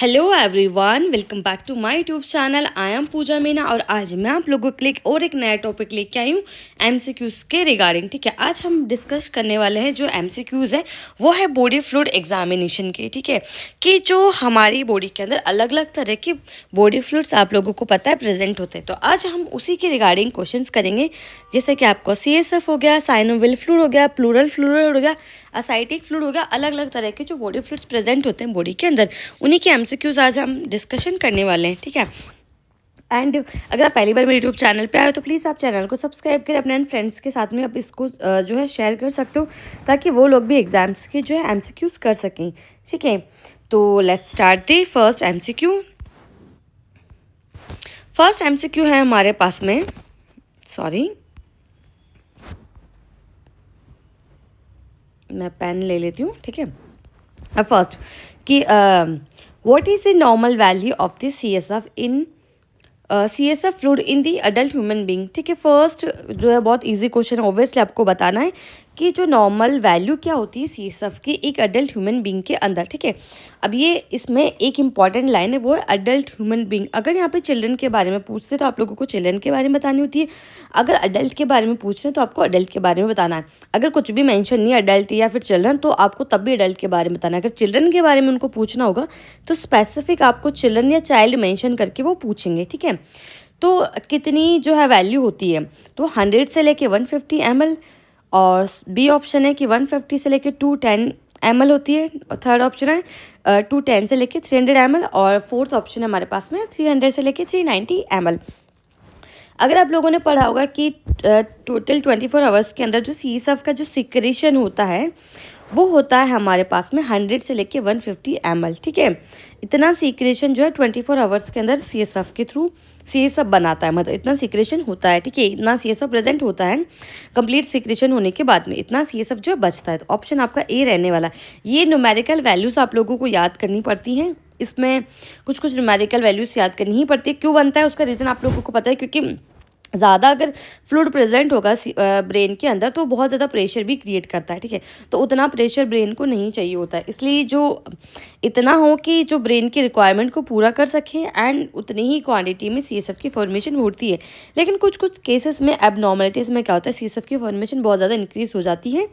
Hello everyone, welcome back to my YouTube channel. I am Pooja Meena और आज मैं आप लोगों के लिए और एक नया टॉपिक लेके आई हूँ एमसीक्यूज़ के रिगार्डिंग। ठीक है, आज हम डिस्कस करने वाले हैं जो एमसीक्यूज़ है वो है बॉडी फ्लूइड एग्जामिनेशन के। ठीक है, कि जो हमारी बॉडी के अंदर अलग अलग तरह के बॉडी फ्लूइड्स आप लोगों को पता है प्रेजेंट होते हैं, तो आज हम उसी के रिगार्डिंग क्वेश्चंस करेंगे। जैसे कि आपको CSF हो गया, साइनोवियल फ्लूइड हो गया, प्लूरल फ्लूइड हो गया, असाइटिक फ्लूइड हो गया, अलग अलग तरह के जो बॉडी फ्लूइड्स प्रेजेंट होते हैं बॉडी के अंदर, उन्हीं के एमसीक्यूज आज हम डिस्कशन करने वाले हैं। ठीक है, एंड अगर आप पहली बार मेरे यूट्यूब चैनल पे आए हो तो प्लीज़ आप चैनल को सब्सक्राइब करें, अपने फ्रेंड्स के साथ में आप इसको जो है शेयर कर सकते हो ताकि वो लोग भी एग्जाम्स के जो है एमसीक्यूज कर सकें। ठीक है, तो let's start the first MCQ. First MCQ है हमारे पास में, सॉरी मैं पेन ले लेती हूँ। ठीक है, अब फर्स्ट कि what is the normal value of the CSF in CSF fluid in the adult human being. ठीक है, फर्स्ट जो है बहुत इजी क्वेश्चन है, ऑब्वियसली आपको बताना है कि जो नॉर्मल वैल्यू क्या होती है CSF की एक अडल्ट ह्यूमन बींग के अंदर। ठीक है, अब ये इसमें एक इंपॉर्टेंट लाइन है, वो है अडल्ट ह्यूमन बींग। अगर यहाँ पे चिल्ड्रन के बारे में पूछते तो आप लोगों को चिल्ड्रन के बारे में बतानी होती है, अगर अडल्ट के बारे में पूछ रहे हैं तो आपको अडल्ट के बारे में बताना है। अगर कुछ भी मेंशन नहीं है अडल्ट या फिर चिल्ड्रन तो आपको तब भी अडल्ट के बारे में बताना है। अगर चिल्ड्रन के बारे में उनको पूछना होगा तो स्पेसिफिक आपको चिल्ड्रन या चाइल्ड मेंशन करके वो पूछेंगे। ठीक है, तो कितनी जो है वैल्यू होती है, तो 100 से लेके 150 ml, और बी ऑप्शन है कि 150 से लेके 210 ml होती है, और थर्ड ऑप्शन है 210 से लेके 300 ml, और फोर्थ ऑप्शन है हमारे पास में 300 से लेके 390 ml। अगर आप लोगों ने पढ़ा होगा कि टोटल 24 आवर्स के अंदर जो CSF का जो सिक्रेशन होता है वो होता है हमारे पास में 100 से लेके 150 ml। ठीक है, इतना सिक्रेशन जो है 24 आवर्स के अंदर CSF के थ्रू CSF बनाता है, मतलब इतना सिक्रेशन होता है। ठीक है, इतना CSF प्रेजेंट होता है, कंप्लीट सिक्रेशन होने के बाद में इतना CSF जो है बचता है। तो ऑप्शन आपका ए रहने वाला है। ये न्यूमेरिकल वैल्यूज़ आप लोगों को याद करनी पड़ती हैं, इसमें कुछ कुछ न्यूमेरिकल वैल्यूज़ याद करनी ही पड़ती है। क्यों बनता है उसका रीज़न आप लोगों को पता है, क्योंकि ज़्यादा अगर फ्लूइड प्रेजेंट होगा ब्रेन के अंदर तो बहुत ज़्यादा प्रेशर भी क्रिएट करता है। ठीक है, तो उतना प्रेशर ब्रेन को नहीं चाहिए होता है, इसलिए जो इतना हो कि जो ब्रेन की रिक्वायरमेंट को पूरा कर सकें, एंड उतनी ही क्वांटिटी में CSF की फॉर्मेशन होती है। लेकिन कुछ कुछ केसेस में एबनॉर्मलिटीज़ में क्या होता है, CSF की फॉर्मेशन बहुत ज़्यादा इंक्रीज़ हो जाती है,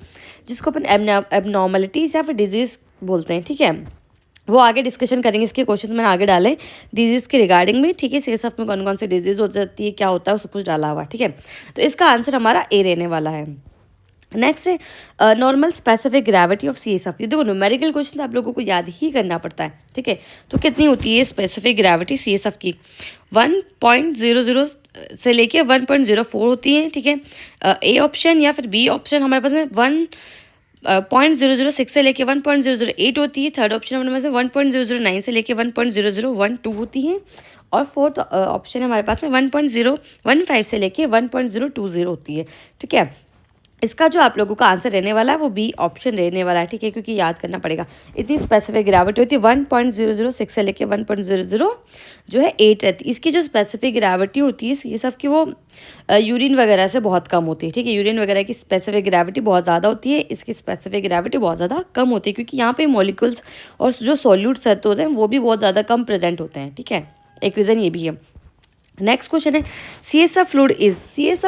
जिसको अपन एबनॉर्मलिटीज़ या फिर डिजीज़ बोलते हैं। ठीक है, वो आगे डिस्कशन करेंगे, इसके क्वेश्चन मैंने आगे डाले डिजीज़ के रिगार्डिंग में। ठीक है, CSF में कौन कौन से डिजीज़ हो जाती है, क्या होता है, वो सब कुछ डाला हुआ है। ठीक है, तो इसका आंसर हमारा ए रहने वाला है। नेक्स्ट है normal specific gravity of CSF। ये देखो न्यूमेरिकल क्वेश्चन आप लोगों को याद ही करना पड़ता है। ठीक है, तो कितनी होती है स्पेसिफिक ग्रेविटी CSF की, 1.00 से लेके 1.04 होती है। ठीक है, ए ऑप्शन या फिर बी ऑप्शन हमारे पास में 1.006 से लेके 1.008 होती है। थर्ड ऑप्शन हमारे पास में 1.009 से लेके 1.0012 होती है, और फोर्थ ऑप्शन हमारे पास में 1.015 से लेके 1.020 होती है। ठीक है, इसका जो आप लोगों का आंसर रहने वाला है वो बी ऑप्शन रहने वाला है। ठीक है, क्योंकि याद करना पड़ेगा इतनी स्पेसिफिक ग्रेविटी होती है, 1.006 से लेके 1.00 जो है 8 रहती है। इसकी जो स्पेसिफिक ग्रेविटी होती है CSF की वो यूरिन वगैरह से बहुत कम होती है। ठीक है, यूरिन वगैरह की स्पेसिफिक ग्रेविटी बहुत ज़्यादा होती है, इसकी स्पेसिफिक ग्रेविटी बहुत ज़्यादा कम होती है, क्योंकि यहाँ पे मॉलिक्यूल्स और जो सॉल्यूट्स होते हैं वो भी बहुत ज़्यादा कम प्रेजेंट होते हैं। ठीक है, एक रीज़न ये भी है। नेक्स्ट क्वेश्चन है CSF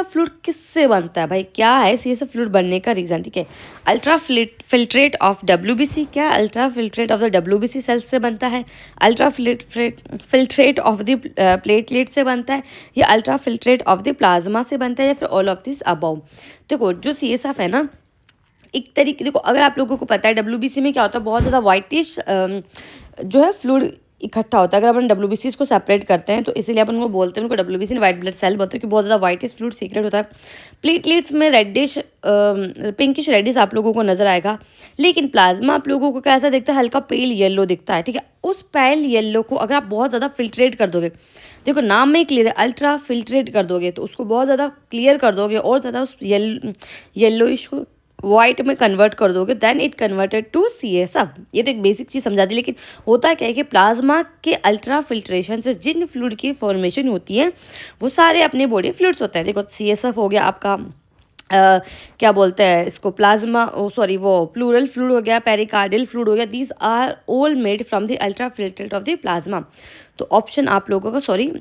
फ्लूइड किससे बनता है भाई, क्या है CSF फ्लूइड बनने का रीज़न। ठीक है, अल्ट्रा फिल्ट्रेट ऑफ WBC, क्या ultra filtrate of the WBC cells से बनता है, ultra filtrate of the platelet से बनता है, या ultra filtrate of the plasma से बनता है, या फिर ऑल ऑफ दिस अबव। देखो जो CSF है ना, एक तरीके, देखो अगर आप लोगों को पता है WBC में क्या होता है, बहुत ज़्यादा वाइटिश जो है फ्लूइड इकट्ठा होता है। अगर अपन WBCs को सेपरेट करते हैं तो इसीलिए अपन उनको बोलते हैं, उनको WBC वाइट ब्लड सेल बोलते हैं, कि बहुत ज़्यादा वाइटिश फ्लूइड सीक्रेट होता है। प्लेटलेट्स में रेडिश पिंकिश रेडिश आप लोगों को नजर आएगा, लेकिन प्लाज्मा आप लोगों को कैसा दिखता है, हल्का पेल येलो दिखता है। ठीक है, उस पेल येलो को अगर आप बहुत ज़्यादा फिल्ट्रेट कर दोगे, देखो नाम में क्लियर है अल्ट्रा फिल्ट्रेट कर दोगे, तो उसको बहुत ज़्यादा क्लियर कर दोगे और ज़्यादा उस येलोइश को वाइट में कन्वर्ट कर दोगे, then it converted to CSF। ये तो एक बेसिक चीज़ समझा दी, लेकिन होता क्या है कि प्लाज्मा के अल्ट्रा फिल्ट्रेशन से जिन फ्लूइड की फॉर्मेशन होती है वो सारे अपने बॉडी फ्लूइड्स होते हैं। देखो CSF हो गया आपका क्या बोलते हैं इसको, प्लाज्मा, ओ सॉरी, वो प्लूरल फ्लूइड हो गया, पेरिकार्डियल फ्लूइड हो गया, these are all made from the ultra filtrate of the plasma. तो ऑप्शन आप लोगों का, सॉरी,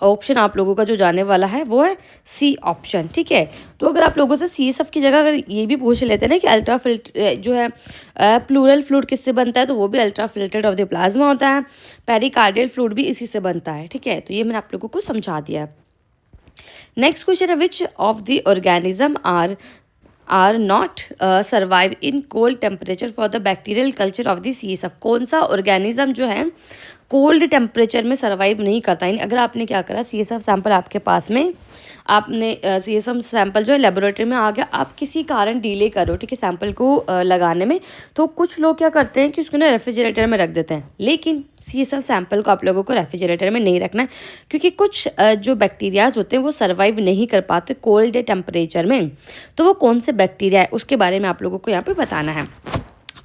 ऑप्शन आप लोगों का जो जाने वाला है वो है सी ऑप्शन, ठीक है। तो अगर आप लोगों से CSF की जगह अगर ये भी पूछ लेते हैं ना कि अल्ट्रा फिल्टर जो है प्लूरल फ्लूइड किससे बनता है, तो वो भी ultra filtrate of the plasma होता है। पेरिकार्डियल फ्लूइड भी इसी से बनता है, ठीक है। तो ये मैंने आप लोगों को समझा दिया है। नेक्स्ट क्वेश्चन है, which of the organism are not survive in cold temperature for the bacterial culture of the CSF। कौन सा ऑर्गेनिज्म जो है कोल्ड टेम्परेचर में सर्वाइव नहीं करता। यानी अगर आपने क्या करा, CSF सैंपल आपके पास में, आपने CSF सैंपल जो है लेबोरेटरी में आ गया, आप किसी कारण डिले करो, ठीक है, सैंपल को लगाने में, तो कुछ लोग क्या करते हैं कि उसको ना रेफ्रिजरेटर में रख देते हैं। लेकिन CSF सैंपल को आप लोगों को रेफ्रिजरेटर में नहीं रखना है, क्योंकि कुछ जो बैक्टीरियाज होते हैं वो सर्वाइव नहीं कर पाते कोल्ड टेम्परेचर में। तो वो कौन से बैक्टीरिया है उसके बारे में आप लोगों को यहाँ पे बताना है।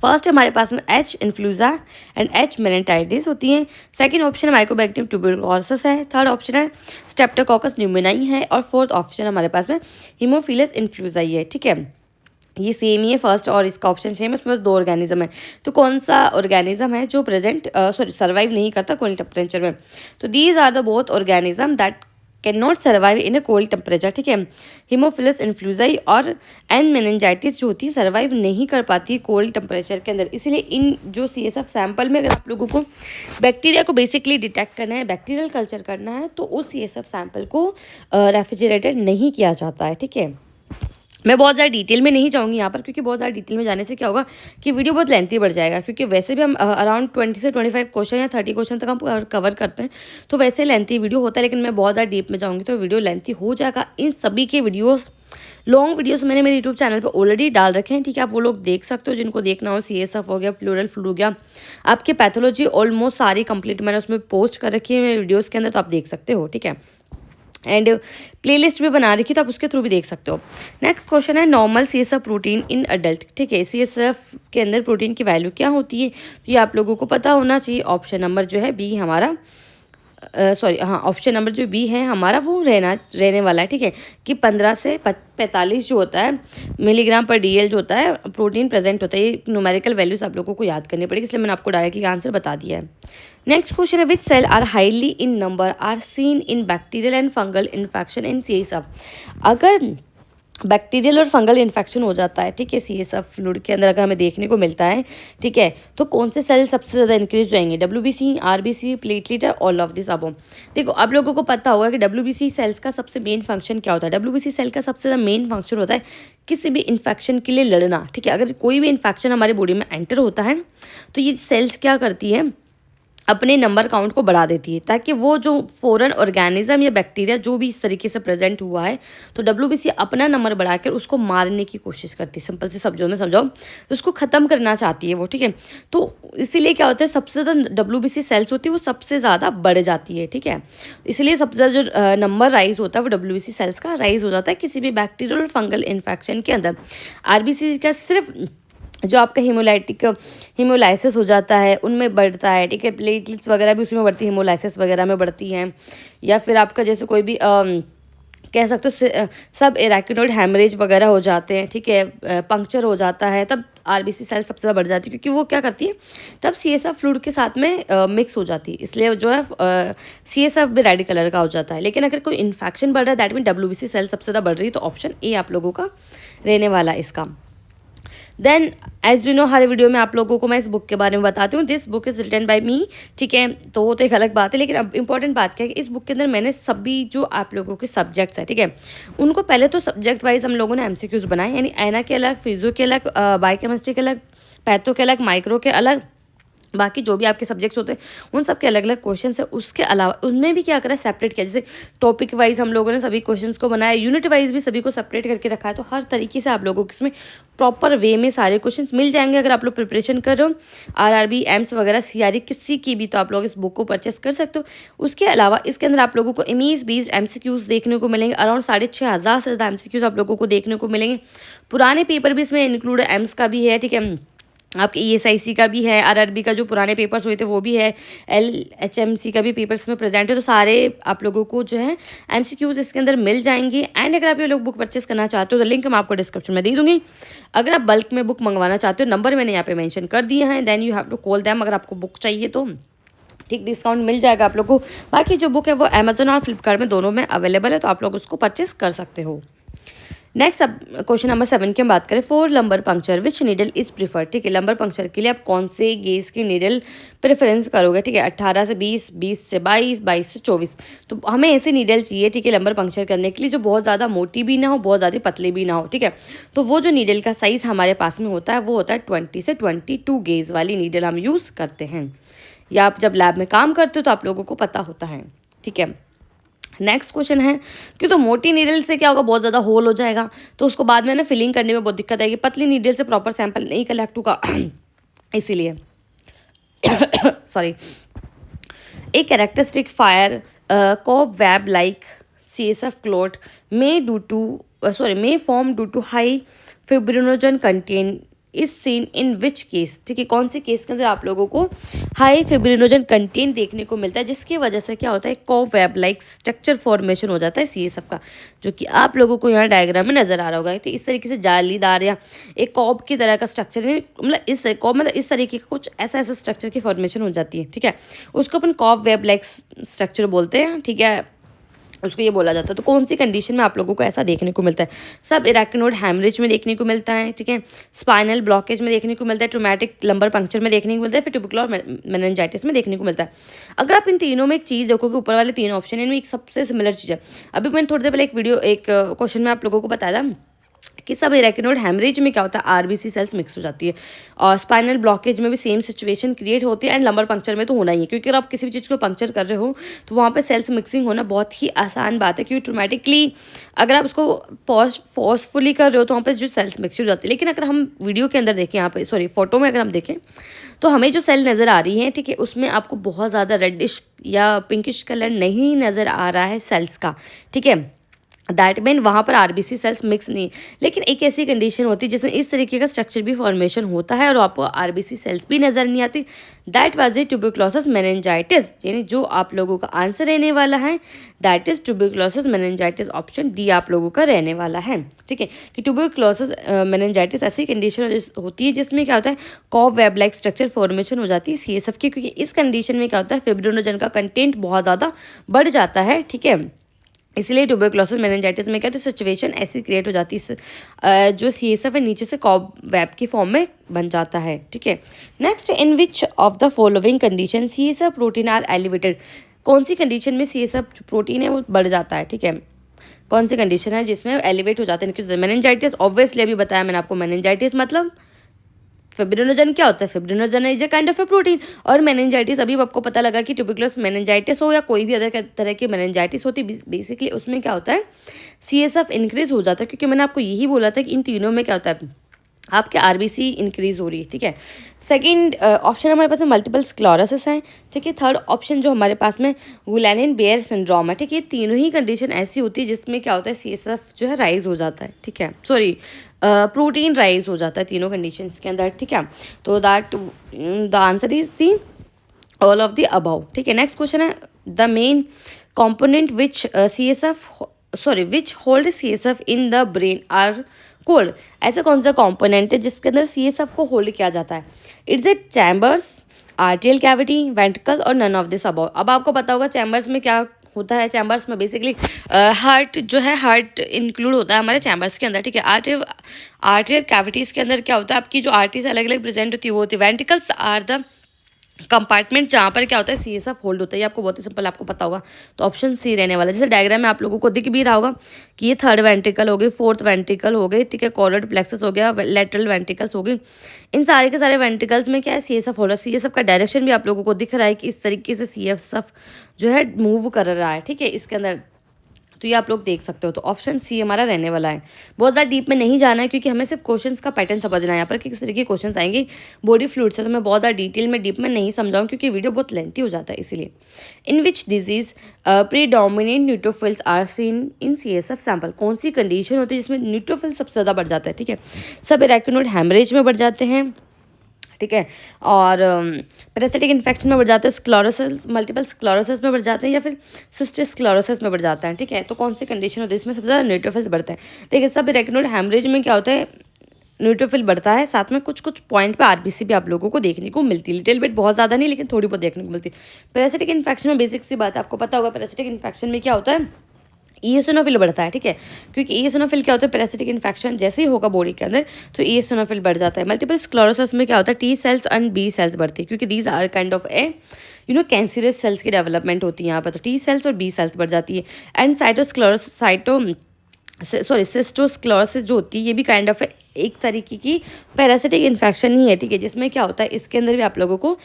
फर्स्ट हमारे पास में H इन्फ्लूजा एंड H मेनिनटाइटिस होती हैं। सेकंड ऑप्शन माइकोबैक्टीरियम ट्यूबरकुलोसिस है। थर्ड ऑप्शन है स्ट्रेप्टोकोकस न्यूमोनाई है। और फोर्थ ऑप्शन हमारे पास में हीमोफिलस इन्फ्लूजाई है, ठीक है। ये सेम ही है, फर्स्ट और इसका ऑप्शन सेम है, उसमें 2 ऑर्गेनिज्म है। तो कौन सा ऑर्गेनिज्म है जो सर्वाइव नहीं करता कोल्ड टेम्परेचर में। तो these are the both organism that can not survive in a cold temperature, ठीक है। हीमोफिलस इन्फ्लूजाई और एन मेनिनजाइटिस जो होती है सर्वाइव नहीं कर पाती है कोल्ड टेम्परेचर के अंदर। इसीलिए इन जो CSF सैंपल में अगर आप लोगों को बैक्टीरिया को बेसिकली डिटेक्ट करना है, बैक्टीरियल कल्चर करना है, तो उस CSF सैंपल को रेफ्रिजरेटेड नहीं किया जाता है, ठीक है। मैं बहुत ज़्यादा डिटेल में नहीं जाऊँगी यहाँ पर, क्योंकि बहुत ज़्यादा डिटेल में जाने से क्या होगा कि वीडियो बहुत लेंथी बढ़ जाएगा। क्योंकि वैसे भी हम अराउंड 20 से 25 क्वेश्चन या 30 क्वेश्चन तक हम कवर करते हैं, तो वैसे लेंथी वीडियो होता है। लेकिन मैं बहुत ज़्यादा डीप में जाऊँगी तो वीडियो लेंथी हो जाएगा। इन सभी के वीडियोज़, लॉन्ग वीडियोस मैंने मेरे यूट्यूब चैनल पर ऑलरेडी डाल रखे हैं, ठीक है। आप वो लोग देख सकते हो जिनको देखना हो। CSF हो गया, प्लूरल फ्लूइड हो गया, आपके पैथोलॉजी ऑलमोस्ट सारी कंप्लीट मैंने उसमें पोस्ट कर रखी है मेरे वीडियोज़ के अंदर, तो आप देख सकते हो, ठीक है। एंड प्लेलिस्ट भी बना रखी, तो आप उसके थ्रू भी देख सकते हो। नेक्स्ट क्वेश्चन है normal CSF protein in adult, ठीक है। CSF के अंदर प्रोटीन की वैल्यू क्या होती है, तो ये आप लोगों को पता होना चाहिए। ऑप्शन नंबर जो है बी हमारा, ऑप्शन नंबर जो बी है हमारा वो रहने वाला है, ठीक है, कि 15 से 45 जो होता है मिलीग्राम पर DL जो होता है प्रोटीन प्रेजेंट होता है। ये न्यूमेरिकल वैल्यूज आप लोगों को याद करनी पड़ेगी, इसलिए मैंने आपको डायरेक्टली आंसर बता दिया है। नेक्स्ट क्वेश्चन है, which cell are highly in number are seen in bacterial and fungal infection in CSF। अगर बैक्टीरियल और फंगल इन्फेक्शन हो जाता है, ठीक है, CSF फ्लूइड के अंदर अगर हमें देखने को मिलता है, ठीक है, तो कौन से सेल सबसे ज़्यादा इंक्रीज जाएंगे, WBC, RBC, platelet, all of this above. देखो आप लोगों को पता होगा कि WBC सेल्स का सबसे मेन फंक्शन क्या होता है। WBC सेल का सबसे ज़्यादा मेन फंक्शन होता है किसी भी इन्फेक्शन के लिए लड़ना, ठीक है। अगर कोई भी इन्फेक्शन हमारे बॉडी में एंटर होता है तो ये सेल्स क्या करती है, अपने नंबर काउंट को बढ़ा देती है, ताकि वो जो फॉरेन ऑर्गेनिज्म या बैक्टीरिया जो भी इस तरीके से प्रेजेंट हुआ है, तो WBC अपना नंबर बढ़ाकर उसको मारने की कोशिश करती है। सिंपल से शब्दों में समझाओ तो उसको ख़त्म करना चाहती है वो, ठीक है। तो इसीलिए क्या होता है, सबसे ज़्यादा WBC सेल्स होती है वो सबसे ज़्यादा बढ़ जाती है, ठीक है। इसलिए सबसे ज़्यादा जो नंबर राइज होता है वो WBC सेल्स का राइज हो जाता है किसी भी बैक्टीरियल और फंगल इन्फेक्शन के अंदर। RBC का सिर्फ जो आपका हीमोलाइसिस हो जाता है उनमें बढ़ता है, ठीक है। प्लेटलेट्स वगैरह भी उसमें बढ़ती है, हीमोलाइसिस वगैरह में बढ़ती हैं। या फिर आपका जैसे कोई भी कह सकते हो सब एराकिनोइड हैमरेज वगैरह हो जाते हैं, ठीक है, पंक्चर हो जाता है, तब RBC सेल सबसे ज़्यादा बढ़ जाती है, क्योंकि वो क्या करती है तब CSF फ्लूइड के साथ में मिक्स हो जाती है। इसलिए जो है CSF भी रेड कलर का हो जाता है। लेकिन अगर कोई इन्फेक्शन बढ़ रहा है दैट मीन WBC सेल सबसे ज़्यादा बढ़ रही है, तो ऑप्शन ए आप लोगों का रहने वाला है इसका। देन एज यू नो हर वीडियो में आप लोगों को मैं इस बुक के बारे में बताती हूँ। This book is written by me, ठीक है। तो वो तो एक अलग बात है, लेकिन अब इंपॉर्टेंट बात क्या है कि इस बुक के अंदर मैंने सभी जो आप लोगों के सब्जेक्ट्स हैं, ठीक है, उनको पहले तो सब्जेक्ट वाइज हम लोगों ने MCQs बनाए, यानी एना के अलग, फिजियो के अलग, बायोकेमिस्ट्री के अलग, पैथो के अलग, माइक्रो के अलग, बाकी जो भी आपके सब्जेक्ट्स होते हैं उन सब के अलग अलग क्वेश्चन है। उसके अलावा उनमें भी क्या करा, सेपरेट किया। जैसे टॉपिक वाइज हम लोगों ने सभी क्वेश्चंस को बनाया, यूनिट वाइज भी सभी को सेपरेट करके रखा है। तो हर तरीके से आप लोगों को इसमें प्रॉपर वे में सारे क्वेश्चंस मिल जाएंगे। अगर आप लोग प्रिपरेशन कर रहे हो RRB, एम्स वगैरह, CRE किसी की भी, तो आप लोग इस बुक को परचेस कर सकते हो। उसके अलावा इसके अंदर आप लोगों को इमेज बेस्ड MCQs देखने को मिलेंगे। अराउंड 6500 से ज़्यादा MCQs आप लोगों को देखने को मिलेंगे। पुराने पेपर भी इसमें इंक्लूड है, एम्स का भी है, ठीक है, आपके ESIC का भी है, RRB का जो पुराने पेपर्स हुए थे वो भी है, LHMC का भी पेपर्स में प्रेजेंट है। तो सारे आप लोगों को जो है MCQs इसके अंदर मिल जाएंगे। एंड अगर आप ये लोग बुक परचेस करना चाहते हो तो लिंक मैं आपको डिस्क्रिप्शन में दे दूँगी। अगर आप बल्क में बुक मंगवाना चाहते हो, नंबर मैंने यहाँ पे मेंशन कर दिया है, then you have to call them अगर आपको बुक चाहिए तो, ठीक, डिस्काउंट मिल जाएगा आप लोग को। बाकी जो बुक है वो अमेजोन और फ्लिपकार्ट में दोनों में अवेलेबल है, तो आप लोग उसको परचेस कर सकते हो। नेक्स्ट अब क्वेश्चन नंबर 7 की हम बात करें, for lumbar puncture which needle is prefer. ठीक है, लंबर पंक्चर के लिए आप कौन से गेज की नीडल प्रेफरेंस करोगे। ठीक है, 18 से 20, 20 से 22, 22 से 24। तो हमें ऐसी नीडल चाहिए, ठीक है, लंबर पंक्चर करने के लिए जो बहुत ज़्यादा मोटी भी ना हो, बहुत ज़्यादा पतली भी ना हो। ठीक है, तो वो जो नीडल का साइज़ हमारे पास में होता है वो होता है 20 से 22 गेज वाली नीडल हम यूज़ करते हैं। या आप जब लैब में काम करते हो तो आप लोगों को पता होता है। ठीक है, नेक्स्ट क्वेश्चन है कि तो मोटी नीडल से क्या होगा, बहुत ज़्यादा होल हो जाएगा, तो उसको बाद में ना फिलिंग करने में बहुत दिक्कत आएगी। पतली नीडल से प्रॉपर सैंपल नहीं कलेक्ट होगा इसीलिए sorry. A characteristic fine cobweb like CSF clot may form due to high fibrinogen content is seen in which case. ठीक है, कौन से केस के अंदर आप लोगों को हाई फिब्रिनोजन कंटेंट देखने को मिलता है, जिसकी वजह से क्या होता है, cobweb like structure formation हो जाता है CSF का, जो कि आप लोगों को यहाँ डायग्राम में नजर आ रहा होगा। तो इस तरीके से जालीदार या एक कॉब की तरह का स्ट्रक्चर है, मतलब इस तरीके का कुछ ऐसा स्ट्रक्चर की फॉर्मेशन हो जाती है। ठीक है, उसको अपन कॉब वेब लाइक स्ट्रक्चर बोलते हैं। ठीक है, उसको ये बोला जाता है। तो कौन सी कंडीशन में आप लोगों को ऐसा देखने को मिलता है, सब इरेक्टिनोड हैमरेज में देखने को मिलता है। ठीक है, स्पाइनल ब्लॉकेज में देखने को मिलता है, ट्रोमैटिक लंबर पंक्चर में देखने को मिलता है, फिर ट्यूबिकुलर मेनिंजाइटिस में देखने को मिलता है। अगर आप इन तीनों में एक चीज़ देखोगे, ऊपर वाले 3 ऑप्शन इनमें एक सबसे सिमिलर चीज़ है। अभी मैंने थोड़ी देर पहले एक क्वेश्चन में आप लोगों को बताया था कि सब इरेक्टिनोड हैमरेज में क्या होता है, RBC सेल्स मिक्स हो जाती है, और स्पाइनल ब्लॉकेज में भी सेम सिचुएशन क्रिएट होती है, एंड लंबर पंक्चर में तो होना ही है, क्योंकि अगर आप किसी भी चीज़ को पंक्चर कर रहे हो तो वहाँ पे सेल्स मिक्सिंग होना बहुत ही आसान बात है, क्योंकि ट्रोमेटिकली अगर आप उसको फोर्सफुली कर रहे हो तो वहाँ पर जो सेल्स मिक्स हो जाती है। लेकिन अगर हम वीडियो के अंदर देखें, यहाँ पे सॉरी फोटो में अगर हम देखें तो हमें जो सेल नज़र आ रही है, ठीक है, उसमें आपको बहुत ज़्यादा रेडिश या पिंकिश कलर नहीं नज़र आ रहा है सेल्स का। ठीक है, दैट मीन वहाँ पर RBC सेल्स मिक्स नहीं। लेकिन एक ऐसी कंडीशन होती है जिसमें इस तरीके का स्ट्रक्चर भी फॉर्मेशन होता है और आपको RBC सेल्स भी नज़र नहीं आती। That was the tuberculosis meningitis, यानी जो आप लोगों का आंसर रहने वाला है that is tuberculosis meningitis, option D आप लोगों का रहने वाला है। ठीक है, कि ट्यूबरक्लोसिस मेनिंजाइटिस ऐसी कंडीशन होती है जिसमें क्या होता है, cobweb like structure formation हो जाती है CSF की, क्योंकि इस कंडीशन में क्या होता है, फिब्रिनोजन का कंटेंट बहुत ज़्यादा बढ़ जाता है। ठीक है, इसलिए ट्यूबरक्लोसिस मेनिंजाइटिस में क्या तो सिचुएशन ऐसी क्रिएट हो जाती है, जो CSF है नीचे से कॉब वेब की फॉर्म में बन जाता है। ठीक है, next, in which of the following condition CSF protein are elevated. कौन सी कंडीशन में CSF प्रोटीन है वो बढ़ जाता है। ठीक है, कौन सी कंडीशन है जिसमें एलिवेट हो जाते हैं। मेनिंजाइटिस ऑब्वियसली अभी बताया मैंने आपको, मेनिंजाइटिस मतलब फिब्रिनोजन क्या होता है, fibrinogen is a kind of A protein. और मेनिंजाइटिस अभी आपको पता लगा कि ट्यूबरक्लोसिस मेनिंजाइटिस हो या कोई भी अदर तरह की मेनिंजाइटिस होती है, बेसिकली उसमें क्या होता है, CSF इंक्रीज हो जाता है, क्योंकि मैंने आपको यही बोला था कि इन तीनों में क्या होता है, आपके RBC इंक्रीज हो रही है। ठीक है, सेकंड ऑप्शन हमारे पास में मल्टीपल स्क्लेरोसिस है। ठीक है, थर्ड ऑप्शन जो हमारे पास में गुइलेन-बेयर सिंड्रोम है। ठीक है, तीनों ही कंडीशन ऐसी होती है जिसमें क्या होता है, CSF जो है राइज हो जाता है। ठीक है, सॉरी प्रोटीन राइज हो जाता है तीनों कंडीशंस के अंदर। ठीक है, तो that the answer is the all of the above. ठीक है, नेक्स्ट क्वेश्चन है, the main component which which hold CSF in the brain are cold. ऐसा कौन सा कॉम्पोनेंट है जिसके अंदर CSF को होल्ड किया जाता है। It's a chambers, आर्टियल cavity, ventricles और नन ऑफ दिस अबव। अब आपको पता होगा चैम्बर्स में क्या होता है। चैम्बर्स में बेसिकली हार्ट जो है, हार्ट इंक्लूड होता है हमारे चैम्बर्स के अंदर। ठीक है, आर्टियल कैविटीज़ के अंदर क्या होता है, आपकी जो आर्टरीज अलग अलग प्रेजेंट होती है वो होती है। वेंट्रिकल्स आर द कंपार्टमेंट जहाँ पर क्या होता है, CSF होल्ड होता है। ये आपको बहुत ही सिंपल आपको पता होगा, तो ऑप्शन सी रहने वाला है। जैसे डायग्राम में आप लोगों को दिख भी रहा होगा कि ये थर्ड वेंट्रिकल हो गई, फोर्थ वेंट्रिकल हो गई, ठीक है, कॉर्ड प्लेक्सस हो गया, लेटरल वेंट्रिकल्स हो गई। इन सारे के सारे वेंट्रिकल्स में क्या है, CSF हो रहा है। CSF का डायरेक्शन भी आप लोगों को दिख रहा है कि इस तरीके से CSF जो है मूव कर रहा है। ठीक है, इसके अंदर तो ये आप लोग देख सकते हो। तो ऑप्शन सी हमारा रहने वाला है। बहुत ज़्यादा डीप में नहीं जाना है, क्योंकि हमें सिर्फ क्वेश्चंस का पैटर्न समझना है यहाँ पर कि किस तरीके के क्वेश्चंस आएंगे बॉडी फ्लूइड से। तो मैं बहुत ज़्यादा डिटेल में डीप में नहीं समझाऊँ, क्योंकि वीडियो बहुत लेंथी हो जाता है इसीलिए। In which disease predominant neutrophils are seen in CSF sample. कौन सी कंडीशन होती है जिसमें न्यूट्रोफिल सबसे ज़्यादा बढ़ जाता है। ठीक है, सब इरेक्टिनोड हैमरेज में बढ़ जाते हैं। ठीक है। और पैरासिटिक इन्फेक्शन में बढ़ जाते हैं, स्क्लेरोसिस, मल्टीपल स्क्लेरोसिस में बढ़ जाते हैं, या फिर सिस्टिक स्क्लेरोसिस में बढ़ जाता है। ठीक है, तो कौन सी कंडीशन होती है इसमें सबसे ज़्यादा न्यूट्रोफिल्स बढ़ते हैं। देखिए सब इरेक्नोइड हेमरेज में क्या होता है, न्यूट्रोफिल बढ़ता है, साथ में कुछ कुछ पॉइंट पे आरबीसी भी आप लोगों को देखने को मिलती है, लिटिल बिट, बहुत ज़्यादा नहीं लेकिन थोड़ी बहुत देखने को मिलती है। पैरासिटिक इन्फेक्शन में बेसिक सी बात है, आपको पता होगा पैरासिटिक इन्फेक्शन में क्या होता है, ईओसिनोफिल बढ़ता है। ठीक है, क्योंकि ईओसिनोफिल क्या होता है, पैरासिटिक इन्फेक्शन जैसे ही होगा बॉडी के अंदर तो ईओसिनोफिल बढ़ जाता है। मल्टीपल स्क्लेरोसिस में क्या होता है, T cells and B cells बढ़ती है, क्योंकि these are kind of a cancerous cells की डेवलपमेंट होती है यहाँ पर, तो टी सेल्स और बी सेल्स बढ़ जाती है। एंड सिस्टोस्क्लेरोसिस जो होती है ये भी काइंड ऑफ एक तरीके की पैरासिटिक इन्फेक्शन ही है। ठीक है, जिसमें क्या होता है, इसके अंदर भी आप लोगों को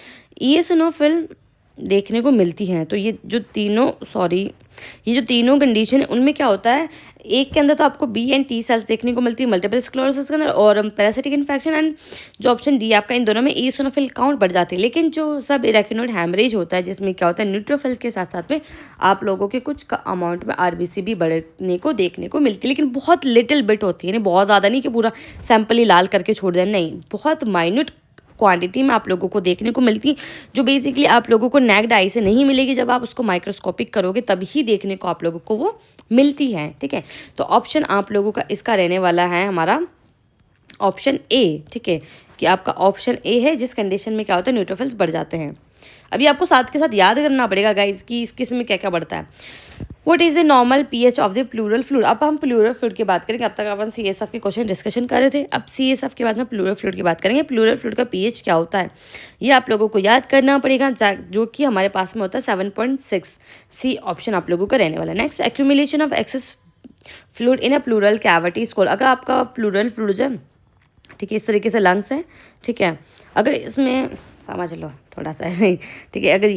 ईओसिनोफिल देखने को मिलती हैं। तो ये जो तीनों कंडीशन है उनमें क्या होता है, एक के अंदर तो आपको बी एंड टी सेल्स देखने को मिलती है मल्टीपल स्क्लेरोसिस के अंदर, और पैरासिटिक इन्फेक्शन एंड जो ऑप्शन डी आपका, इन दोनों में ईओसिनोफिल काउंट बढ़ जाती है। लेकिन जो सब इरेक्नोइड हेमरेज होता है जिसमें क्या होता है, न्यूट्रोफिल के साथ साथ में आप लोगों के कुछ अमाउंट में आरबीसी भी बढ़ने को देखने को मिलती है, लेकिन बहुत लिटिल बिट होती है, नहीं बहुत ज़्यादा नहीं कि पूरा सैंपल ही लाल करके छोड़ दें, नहीं, बहुत माइन्यूट क्वांटिटी में आप लोगों को देखने को मिलती, जो बेसिकली आप लोगों को नेक्ड आई से नहीं मिलेगी, जब आप उसको माइक्रोस्कोपिक करोगे तभी देखने को आप लोगों को वो मिलती है। ठीक है, तो ऑप्शन आप लोगों का इसका रहने वाला है हमारा ऑप्शन ए। ठीक है, कि आपका ऑप्शन ए है, जिस कंडीशन में क्या होता है, न्यूट्रोफिल्स बढ़ जाते हैं। अभी आपको साथ के साथ याद करना पड़ेगा गाइज कि इस किस्म में क्या क्या बढ़ता है। What is the normal pH of the pleural fluid. अब हम प्लूरल फ्लूइड की बात करेंगे, अब तक अपन सीएसएफ के क्वेश्चन डिस्कशन कर रहे थे, अब सीएसएफ के बाद में प्लूरल फ्लूइड की बात करेंगे। प्लूरल फ्लूइड का पीएच क्या होता है ये आप लोगों को याद करना पड़ेगा, जो कि हमारे पास में होता है 7.6। सी ऑप्शन आप लोगों का रहने वाला है। Next, accumulation of access fluid in a pleural cavity is called. अगर आपका प्लूरल फ्लूइड है, ठीक है, इस तरीके से लंग्स है, ठीक है, अगर इसमें समझ लो थोड़ा सा ऐसे ही, ठीक है, अगर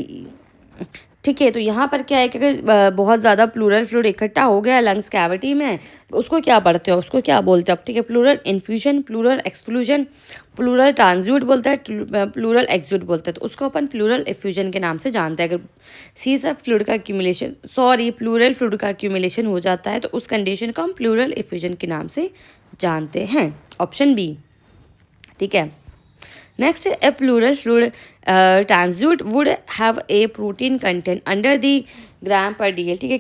ठीक है, तो यहाँ पर क्या है कि अगर बहुत ज़्यादा प्लूरल फ्लूइड इकट्ठा हो गया लंग्स कैविटी में, उसको क्या पढ़ते हो, उसको क्या बोलते हो, ठीक है, pleural infusion, pleural exclusion, pleural transudate बोलता है, प्लूरल एक्सड्यूट बोलता है, तो उसको अपन प्लूरल इफ्यूजन के नाम से जानते हैं। अगर सीएसएफ फ्लूइड का एक्यूमुलेशन, प्लूरल फ्लूइड का एक्यूमुलेशन हो जाता है तो उस कंडीशन को हम प्लूरल इफ्यूजन के नाम से जानते हैं, ऑप्शन बी। ठीक है, next, a pleural fluid transudate would have a protein content under the gram per dL. ठीक है,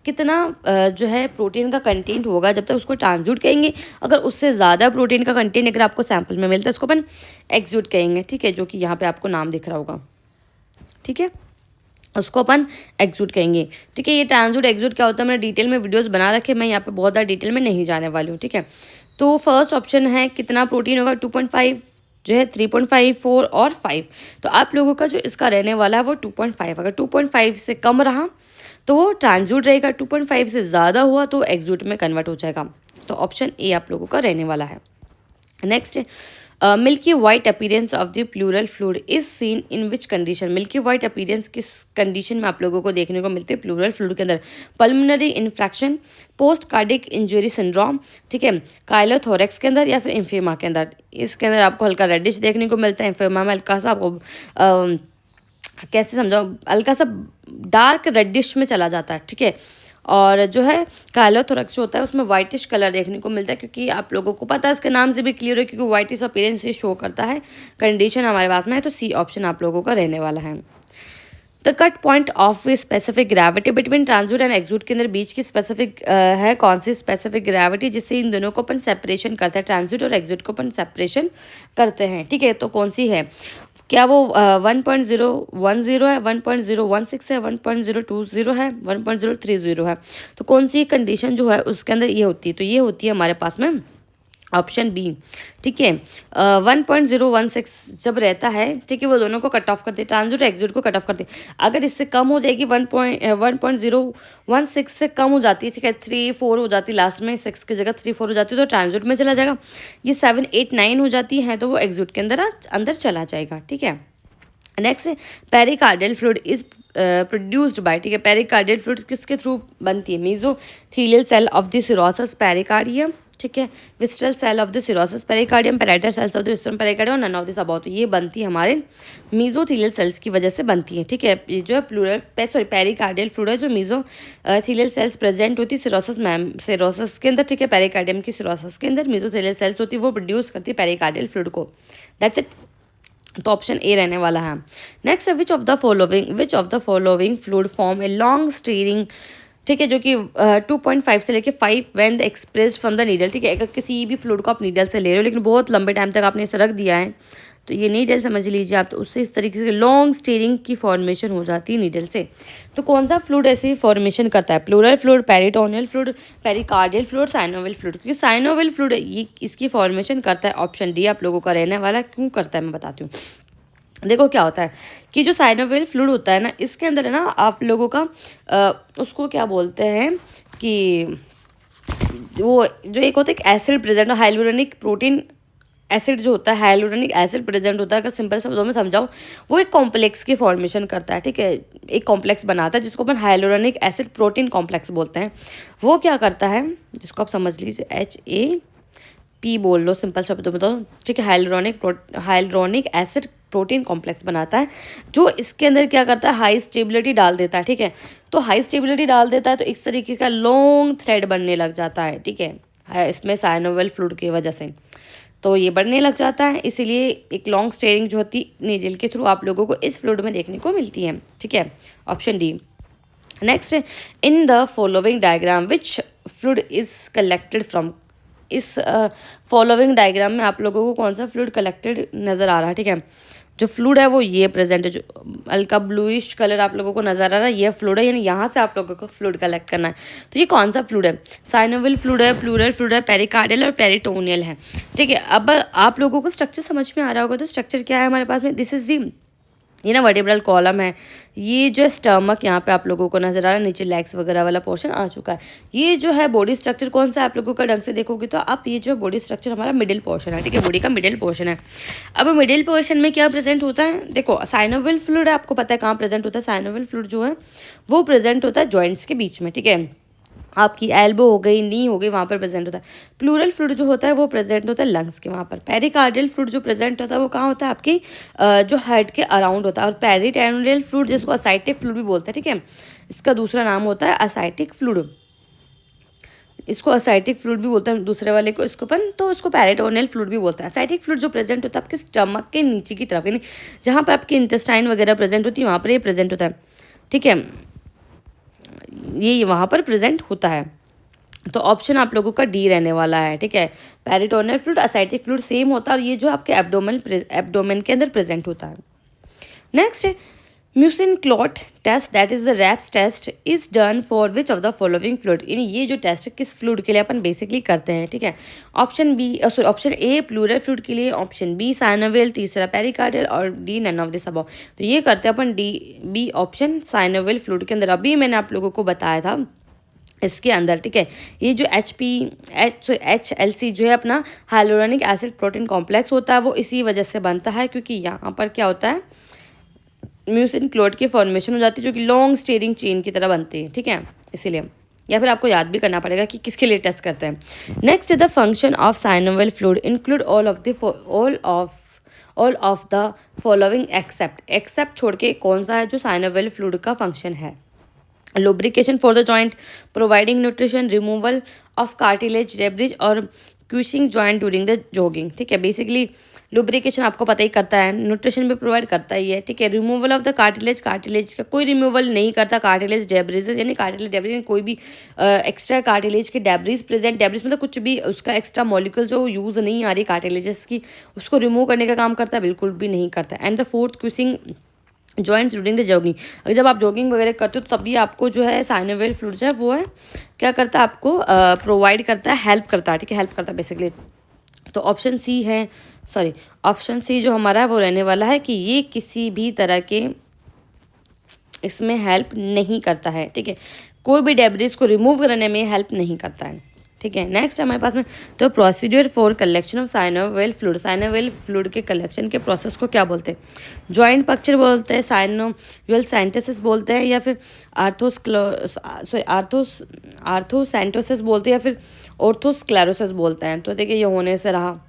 कितना जो है प्रोटीन का कंटेंट होगा जब तक उसको ट्रांसड्यूट कहेंगे। अगर उससे ज़्यादा प्रोटीन का कंटेंट अगर आपको सैंपल में मिलता है उसको अपन एक्सड्यूट कहेंगे। ठीक है, जो कि यहाँ पे आपको नाम दिख रहा होगा, ठीक है, उसको अपन एक्सड्यूट कहेंगे। ठीक है, ये ट्रांसड्यूट एक्सड्यूट क्या होता है मैंने डिटेल में वीडियोस बना रखे, मैं यहाँ पे बहुत ज़्यादा डिटेल में नहीं जाने वाली हूँ। ठीक है, तो फर्स्ट ऑप्शन है कितना प्रोटीन होगा, 2.5 जो है, 3.5, 4 और 5। तो आप लोगों का जो इसका रहने वाला है वो 2.5। अगर 2.5 से कम रहा तो वो ट्रांसड्यूट रहेगा, 2.5 से ज़्यादा हुआ तो एक्सड्यूट में कन्वर्ट हो जाएगा। तो ऑप्शन ए आप लोगों का रहने वाला है। Next, milky white appearance of the pleural fluid is seen in which condition. Milky white appearance किस कंडीशन में आप लोगों को देखने को मिलती है प्लूरल फ्लूइड के अंदर, pulmonary infection, post cardiac injury syndrome, ठीक है, काइलोथोरेक्स के अंदर, या फिर इम्फीमा के अंदर। इसके अंदर आपको हल्का रेडिश देखने को मिलता है, इम्फीमा में हल्का सा आपको कैसे समझाओ, हल्का सा डार्क रेडिश में चला जाता है। ठीक है, और जो है काइलोथोरेक्स जो होता है उसमें वाइटिश कलर देखने को मिलता है, क्योंकि आप लोगों को पता है इसके नाम से भी क्लियर है, क्योंकि वाइटिश अपीयरेंस ये शो करता है, कंडीशन हमारे पास में है। तो सी ऑप्शन आप लोगों का रहने वाला है। The cut point of specific gravity between transudate and exudate के अंदर बीच की स्पेसिफिक है कौन सी स्पेसिफिक ग्रेविटी जिससे इन दोनों को अपन सेपरेशन करते हैं, ट्रांसड्यूट और एक्सड्यूट को अपन सेपरेशन करते हैं। ठीक है, तो कौन सी है, क्या वो 1.010 है, 1.016 है, 1.020 है, 1.030 है। तो कौन सी कंडीशन जो है उसके अंदर ये होती है, तो ये होती है हमारे पास में ऑप्शन बी। ठीक है, 1.016 जब रहता है, ठीक है, वो दोनों को कट ऑफ करते हैं, ट्रांसड्यूट एक्सड्यूट को कट ऑफ करते हैं। अगर इससे कम हो जाएगी 1.016 से कम हो जाती है, ठीक है, 3-4 हो जाती है, लास्ट में 6 की जगह 3-4 हो जाती है तो ट्रांसड्यूट में चला जाएगा। ये 7-8-9 हो जाती है तो वो एक्सड्यूट के अंदर चला जाएगा। ठीक है, next, pericardial fluid is produced by, ठीक है, पेरिकार्डियल फ्लूइड किसके थ्रू बनती है, mesothelial cell of the serous pericardium, ठीक है, visceral cell of the serous pericardium, parietal cells of the visceral pericardium, none of this about. तो ये बनती है हमारे मीजोथीलियल सेल्स की वजह से बनती है। ठीक है, ये जो है प्लूरल पेरिकार्डियल फ्लूइड है जो मीजोथीलियल सेल्स प्रेजेंट होती है सिरोसिस के अंदर। ठीक है, पेरिकार्डियम की सिरोसिस के अंदर मीजोथीलियल सेल्स होती है, वो प्रोड्यूस करती है पेरिकार्डियल फ्लूइड को। That's it. तो ऑप्शन ए रहने वाला है। नेक्स्ट है which of the following fluid form a long steering, ठीक है, जो कि 2.5 से लेके 5 when express from the needle. ठीक है, अगर किसी भी फ्लूइड को आप नीडल से ले रहे हो लेकिन बहुत लंबे टाइम तक आपने इसे रख दिया है तो ये नीडल समझ लीजिए आप, तो उससे इस तरीके से लॉन्ग स्टीरिंग की फॉर्मेशन हो जाती है नीडल से। तो कौन सा फ्लूइड ऐसे फॉर्मेशन करता है? Pleural fluid, peritoneal fluid, pericardial fluid, synovial fluid. क्योंकि साइनोवियल फ्लूइड ये इसकी फॉर्मेशन करता है, ऑप्शन डी आप लोगों का रहने वाला। क्यों करता है मैं बताती हूँ। देखो क्या होता है कि जो साइनोवियल फ्लूइड होता है ना, इसके अंदर है ना आप लोगों का उसको क्या बोलते हैं कि वो जो एक होता है acid present, hyaluronic protein acid जो होता है, हाइलुरोनिक एसिड प्रेजेंट होता है। अगर सिंपल शब्दों में समझाऊँ, वो एक कॉम्प्लेक्स की फॉर्मेशन करता है। ठीक है, एक कॉम्प्लेक्स बनाता है जिसको अपन हाइलुरोनिक एसिड प्रोटीन कॉम्प्लेक्स बोलते हैं। वो क्या करता है, जिसको आप समझ लीजिए HAP बोल लो सिंपल शब्दों में। तो ठीक है, हाइलुरोनिक एसिड प्रोटीन कॉम्प्लेक्स बनाता है जो इसके अंदर क्या करता है, हाई स्टेबिलिटी डाल देता है। ठीक है, तो हाई स्टेबिलिटी डाल देता है तो इस तरीके का लॉन्ग थ्रेड बनने लग जाता है। ठीक है, इसमें साइनोवियल फ्लूइड की वजह से तो ये बढ़ने लग जाता है। इसीलिए एक लॉन्ग स्टेयरिंग जो होती नीडल के थ्रू आप लोगों को इस फ्लूइड में देखने को मिलती है। ठीक है, option D. Next, in the following diagram which fluid is collected from. इस फॉलोइंग डायग्राम में आप लोगों को कौन सा फ्लूइड कलेक्टेड नज़र आ रहा है? ठीक है, जो फ्लूइड है वो ये प्रेजेंट है, जो हल्का ब्लूइश कलर आप लोगों को नजर आ रहा है ये फ्लूइड है, यानी यहाँ से आप लोगों को फ्लूइड कलेक्ट करना है। तो ये कौन सा फ्लूइड है? साइनोवियल फ्लूइड है, प्लूरल फ्लूइड है, पेरिकार्डियल और पेरिटोनियल है। ठीक है, अब आप लोगों को स्ट्रक्चर समझ में आ रहा होगा। तो स्ट्रक्चर क्या है हमारे पास में? दिस इज दी, ये ना वर्टिब्रल कॉलम है, ये जो स्टमक यहाँ पे आप लोगों को नजर आ रहा है, नीचे लेग्स वगैरह वाला पोर्शन आ चुका है। ये जो है बॉडी स्ट्रक्चर कौन सा है आप लोगों का ढंग से देखोगे तो आप, ये जो बॉडी स्ट्रक्चर हमारा मिडिल पोर्शन है। ठीक है, बॉडी का मिडिल पोर्शन है। अब मिडिल पोर्शन में क्या प्रेजेंट होता है? देखो, साइनोवियल फ्लूइड आपको पता है कहाँ प्रेजेंट होता है। साइनोवियल फ्लूइड जो है वो प्रेजेंट होता है जॉइंट्स के बीच में। ठीक है, आपकी एल्बो हो गई, नी हो गई, वहाँ पर प्रेजेंट होता है। प्लूरल फ्लूइड जो होता है वो प्रेजेंट होता है लंग्स के वहाँ पर। पेरिकार्डियल फ्लूइड जो प्रेजेंट होता है वो कहाँ होता है? आपकी जो हेड के अराउंड होता है। और पेरिटोनियल फ्लूइड जिसको असाइटिक फ्लूइड भी बोलते हैं। ठीक है, इसका दूसरा नाम होता है असाइटिक फ्लूइड। इसको असाइटिक फ्लूइड भी बोलते हैं दूसरे वाले को, इसको अपन तो इसको पेरिटोनियल फ्लूइड भी बोलते हैं। असाइटिक फ्लूइड जो प्रेजेंट होता है आपके स्टमक के नीचे की तरफ, यानी जहाँ पर आपकी इंटेस्टाइन वगैरह प्रेजेंट होती है वहाँ पर ये प्रेजेंट होता है। ठीक है, ये वहाँ पर प्रेजेंट होता है। तो ऑप्शन आप लोगों का डी रहने वाला है। ठीक है, पेरिटोनियल फ्लूइड, असाइटिक फ्लूइड सेम होता है और ये जो आपके एब्डोमेन के अंदर प्रेजेंट होता है। नेक्स्ट है mucin clot test, that is the ropes test, is done for which of the following fluid. यानी ये जो टेस्ट है किस फ्लूइड के लिए अपन बेसिकली करते हैं। ठीक है, ऑप्शन ए प्लूरल फ्लूइड के लिए, ऑप्शन बी साइनोवियल, तीसरा पेरिकार्डियल और D none of this above. तो ये करते हैं अपन बी ऑप्शन साइनोवियल फ्लूइड के अंदर। अभी मैंने आप लोगों को बताया था इसके अंदर। ठीक है, ये जो HLC जो है अपना हाइलुरोनिक एसिड प्रोटीन कॉम्प्लेक्स होता है वो इसी वजह से बनता है, क्योंकि यहाँ पर क्या होता है, म्यूसिन क्लॉट की फॉर्मेशन हो जाती है जो कि लॉन्ग स्टीयरिंग चेन की तरह बनती है। ठीक है, इसीलिए, या फिर आपको याद भी करना पड़ेगा कि किसके लिए टेस्ट करते हैं। Next, the function of synovial fluid include all of the following except छोड़ के कौन सा है जो साइनोवियल फ्लूइड का फंक्शन है? lubrication for the joint, providing nutrition, removal of cartilage debris और क्यूशिंग जॉइंट ड्यूरिंग द जॉगिंग। ठीक है, बेसिकली लुब्रिकेशन आपको पता ही करता है, न्यूट्रिशन भी प्रोवाइड करता ही है। ठीक है, रिमूवल ऑफ द कार्टिलेज का कोई रिमूवल नहीं करता। कार्टिलेज डेब्रिज यानी कार्टिलेज डेब्रिज कोई भी एक्स्ट्रा कार्टिलेज के डेब्रिज मतलब कुछ भी उसका एक्स्ट्रा मॉलिक्यूल जो यूज़ नहीं आ रही कार्टिलेजेस की, उसको रिमूव करने का काम करता है? बिल्कुल भी नहीं करता। And the fourth, cushioning joints during the jogging. अगर जब आप जॉगिंग वगैरह करते हो तो तभी आपको जो है साइनोवियल फ्लूइड जो है वो है क्या करता है, आपको प्रोवाइड करता है, हेल्प करता है। ठीक है, हेल्प करता है बेसिकली। तो ऑप्शन सी जो हमारा है वो रहने वाला है कि ये किसी भी तरह के इसमें हेल्प नहीं करता है। ठीक है, कोई भी डेब्रिस को रिमूव करने में हेल्प नहीं करता है। ठीक है। नेक्स्ट हमारे पास में तो procedure for collection of synovial fluid, synovial fluid के कलेक्शन के प्रोसेस को क्या बोलते हैं? जॉइंट पक्चर बोलते हैं, साइनोवियल सेंटेसिस बोलते हैं, या फिर आर्थोसेंटोसिस बोलते हैं, या फिर ऑर्थोस्क्लेरोसिस बोलते हैं। तो देखिए ये होने से रहा,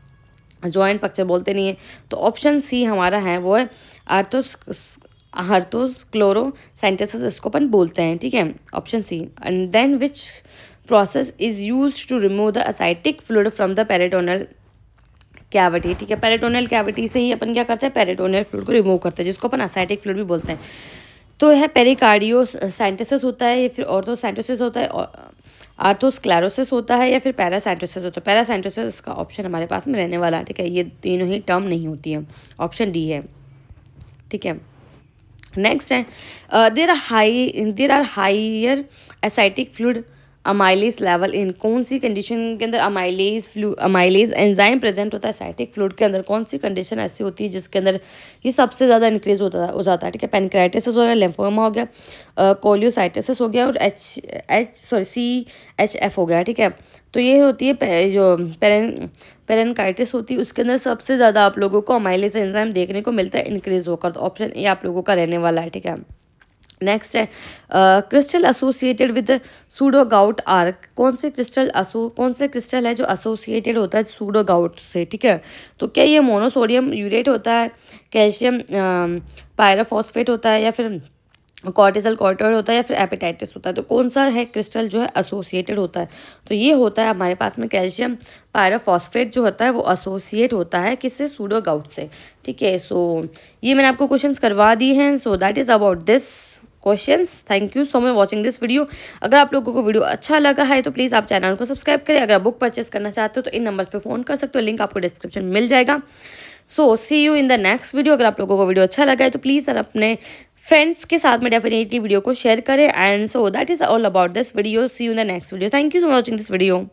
जॉइंट पक्चर बोलते नहीं है, तो ऑप्शन सी हमारा है वो है आर्थोस्क्लेरोसेंटेसिस, इसको अपन बोलते हैं, ठीक है, option C. And then which process is used to remove the ascitic fluid from the peritoneal cavity, ठीक है, पेरिटोनल कैविटी से ही अपन क्या करते हैं, पेरिटोनल फ्लूइड को रिमूव करते हैं, जिसको अपन एसाइटिक फ्लूइड भी बोलते हैं। तो यह पेरिकार्डियोसेंटेसिस होता है, या फिर ऑर्थोसेंटोसिस होता है, आर्थोस्क्लेरोसिस होता है, या फिर पैरासेंटोसिस होता है। पैरासेंटोसिस का ऑप्शन हमारे पास में रहने वाला है, ठीक है, ये तीनों ही टर्म नहीं होती है, ऑप्शन डी है, ठीक है। नेक्स्ट है there are higher ascitic fluid amylase level in, कौन सी कंडीशन के अंदर अमाइलेज एंजाइम प्रेजेंट होता है एसाइटिक फ्लूइड के अंदर? कौन सी कंडीशन ऐसी होती है जिसके अंदर ये सबसे ज़्यादा इंक्रीज हो जाता है, ठीक है? पेनक्राइटिस हो गया, लिम्फोमा हो गया, कोलियोसाइटिस हो गया, और CHF हो गया, ठीक है। तो ये होती है जो पेरेनकाइटिस होती है, उसके अंदर सबसे ज़्यादा आप लोगों को अमाइलेज एंजाइम देखने को मिलता है इंक्रीज होकर, तो ऑप्शन ए आप लोगों का रहने वाला है, ठीक है। नेक्स्ट है crystal associated with pseudo gout are, कौन से क्रिस्टल है जो एसोसिएटेड होता है सूडो गाउट से, ठीक है? तो क्या ये मोनोसोडियम यूरेट होता है, कैल्शियम पायरोफॉस्फेट होता है, या फिर कॉर्टिजल कॉर्टिसोल होता है, या फिर हेपेटाइटिस होता है? तो कौन सा है क्रिस्टल जो है एसोसिएटेड होता है? तो ये होता है हमारे पास में कैल्शियम पायरोफॉस्फेट जो होता है वो एसोसिएट होता है किससे? सूडो गाउट से, ठीक है। सो ये मैंने आपको क्वेश्चंस करवा दिए हैं। सो that is about this questions. Thank you so much watching this video. अगर आप लोगों को वीडियो अच्छा लगा है तो प्लीज़ आप चैनल को सब्सक्राइब करें। अगर बुक परचेस करना चाहते हो तो इन नंबर्स पे फ़ोन कर सकते हो, लिंक आपको डिस्क्रिप्शन में मिल जाएगा। So see you in the next video. अगर आप लोगों को वीडियो अच्छा लगा है तो प्लीज़ सर अपने फ्रेंड्स के साथ में डेफिनेटली वीडियो को शेयर करें। And so that is all about this video. See you in the next video. Thank you so much watching this video.